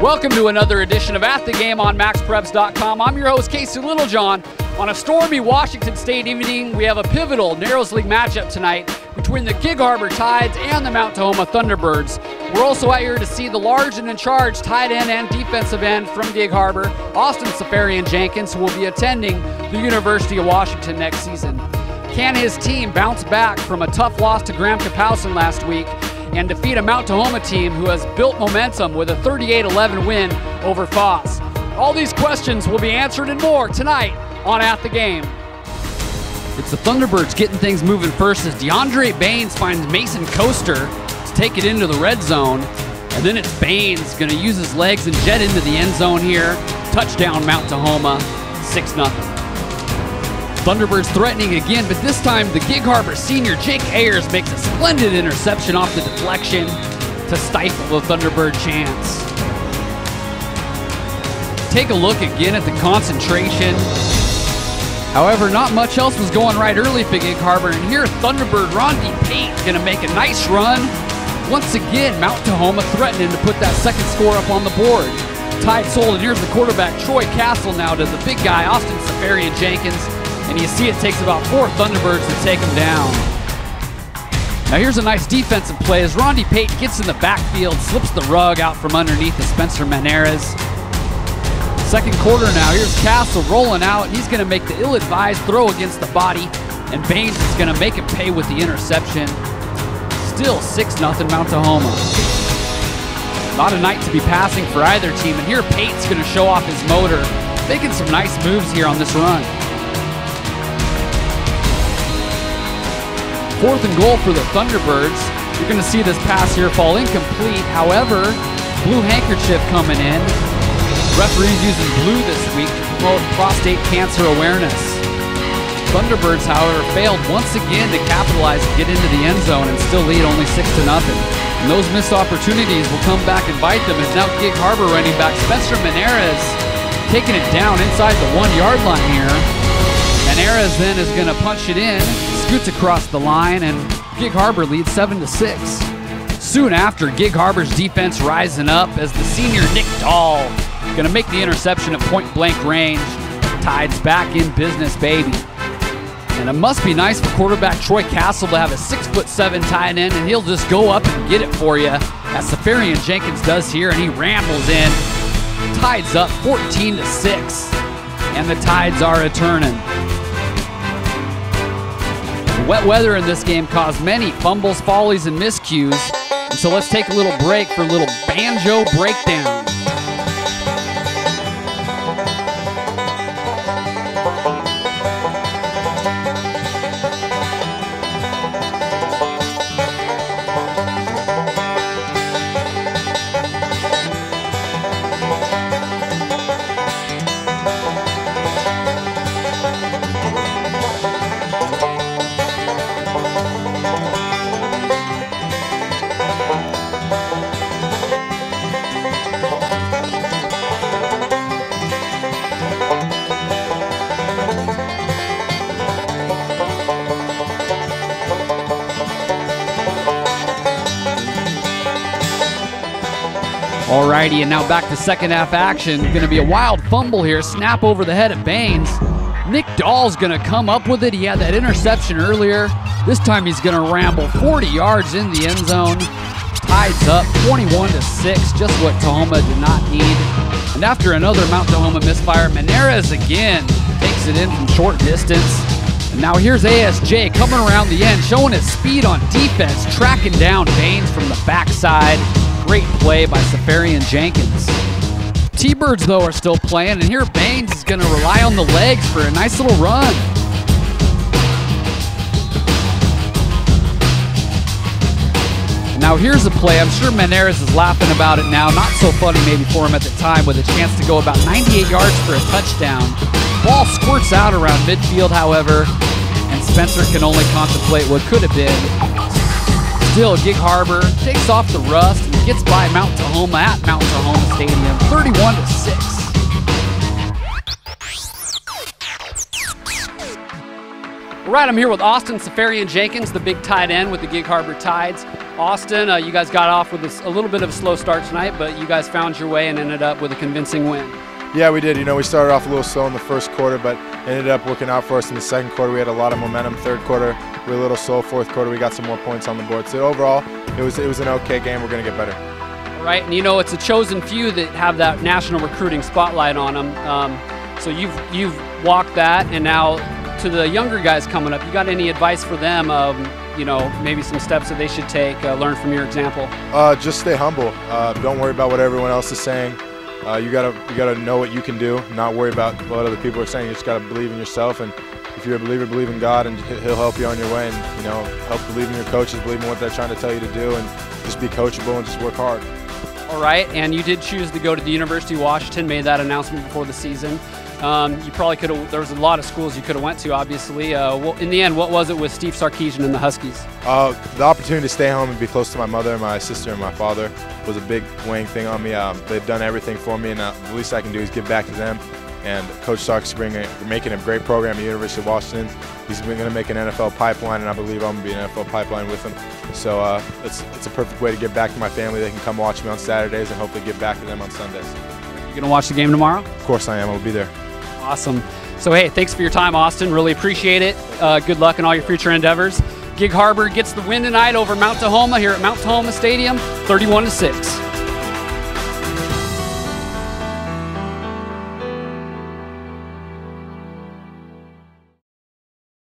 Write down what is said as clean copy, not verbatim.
Welcome to another edition of At the Game on MaxPreps.com. I'm your host, Casey Littlejohn. On a stormy Washington State evening, we have a pivotal Narrows League matchup tonight between the Gig Harbor Tides and the Mount Tahoma Thunderbirds. We're also out here to see the large and in charge tight end and defensive end from Gig Harbor, Austin Seferian-Jenkins, who will be attending the University of Washington next season. Can his team bounce back from a tough loss to Graham-Kapowson last week and defeat a Mount Tahoma team who has built momentum with a 38-11 win over Foss? All these questions will be answered and more tonight on At the Game. It's the Thunderbirds getting things moving first as DeAndre Baines finds Mason Coaster to take it into the red zone. And then it's Baines going to use his legs and jet into the end zone here. Touchdown Mount Tahoma, 6-0. Thunderbirds threatening again, but this time the Gig Harbor senior Jake Ayers makes a splendid interception off the deflection to stifle the Thunderbird chance. Take a look again at the concentration. However, not much else was going right early for Gig Harbor, and here Thunderbird Rondi Pate is going to make a nice run. Once again, Mount Tahoma threatening to put that second score up on the board. Tied sold, and here's the quarterback, Troy Castle, now to the big guy, Austin Seferian-Jenkins. And you see it takes about 4 Thunderbirds to take him down. Now here's a nice defensive play as Rondi Pate gets in the backfield, slips the rug out from underneath the Spencer Maneras. Second quarter now, here's Castle rolling out. He's going to make the ill-advised throw against the body, and Baines is going to make him pay with the interception. Still 6-0 Mount Tahoma. Not a night to be passing for either team, and here Pate's going to show off his motor, making some nice moves here on this run. 4th and goal for the Thunderbirds. You're going to see this pass here fall incomplete. However, blue handkerchief coming in. Referees using blue this week to promote prostate cancer awareness. Thunderbirds, however, failed once again to capitalize and get into the end zone and still lead only 6-0. And those missed opportunities will come back and bite them as now Gig Harbor running back Spencer Maneras taking it down inside the 1-yard line here. Maneras then is going to punch it in, scoots across the line, and Gig Harbor leads 7-6. Soon after, Gig Harbor's defense rising up as the senior Nick Dahl going to make the interception at point-blank range. Tides back in business, baby. And it must be nice for quarterback Troy Castle to have a 6'7" tight end, and he'll just go up and get it for you, as Seferian-Jenkins does here, and he rambles in. Tides up 14-6, and the Tides are a-turning. Wet weather in this game caused many fumbles, follies, and miscues. And so let's take a little break for a little banjo breakdown. Alrighty, and now back to second half action. Going to be a wild fumble here. Snap over the head of Baines. Nick Dahl's going to come up with it. He had that interception earlier. This time he's going to ramble 40 yards in the end zone. Tides up 21-6, just what Tahoma did not need. And after another Mount Tahoma misfire, Maneras again takes it in from short distance. And now here's ASJ coming around the end, showing his speed on defense, tracking down Baines from the backside. Great play by Seferian-Jenkins. T-Birds, though, are still playing, and here Baines is going to rely on the legs for a nice little run. Now here's a play. I'm sure Maneras is laughing about it now. Not so funny maybe for him at the time, with a chance to go about 98 yards for a touchdown. Ball squirts out around midfield, however, and Spencer can only contemplate what could have been. Still, Gig Harbor takes off the rust and gets by Mount Tahoma at Mount Tahoma Stadium, 31-6. All right, I'm here with Austin Seferian-Jenkins, the big tight end with the Gig Harbor Tides. Austin, you guys got off with a little bit of a slow start tonight, but you guys found your way and ended up with a convincing win. Yeah, we did. You know, we started off a little slow in the first quarter, but ended up working out for us in the second quarter. We had a lot of momentum. Third quarter, we were a little slow. Fourth quarter, we got some more points on the board. So overall, it was an okay game. We're going to get better. All right, and you know, it's a chosen few that have that national recruiting spotlight on them. So you've walked that, and now to the younger guys coming up, you got any advice for them? You know, maybe some steps that they should take, learn from your example? Just stay humble. Don't worry about what everyone else is saying. You gotta know what you can do, not worry about what other people are saying. You just gotta believe in yourself, and if you're a believer, believe in God, and He'll help you on your way. And you know, help believe in your coaches, believe in what they're trying to tell you to do, and just be coachable and just work hard. All right, and you did choose to go to the University of Washington. Made that announcement before the season. You probably could have. There was a lot of schools you could have went to, obviously. Well, in the end, what was it with Steve Sarkisian and the Huskies? The opportunity to stay home and be close to my mother, my sister, and my father was a big weighing thing on me. They've done everything for me, and the least I can do is give back to them. And Coach Sark's making a great program at the University of Washington. He's going to make an NFL pipeline, and I believe I'm going to be an NFL pipeline with him. So it's a perfect way to give back to my family. They can come watch me on Saturdays and hopefully give back to them on Sundays. You going to watch the game tomorrow? Of course I am. I'll be there. Awesome. So, hey, thanks for your time, Austin. Really appreciate it. Good luck in all your future endeavors. Gig Harbor gets the win tonight over Mount Tahoma here at Mount Tahoma Stadium, 31-6.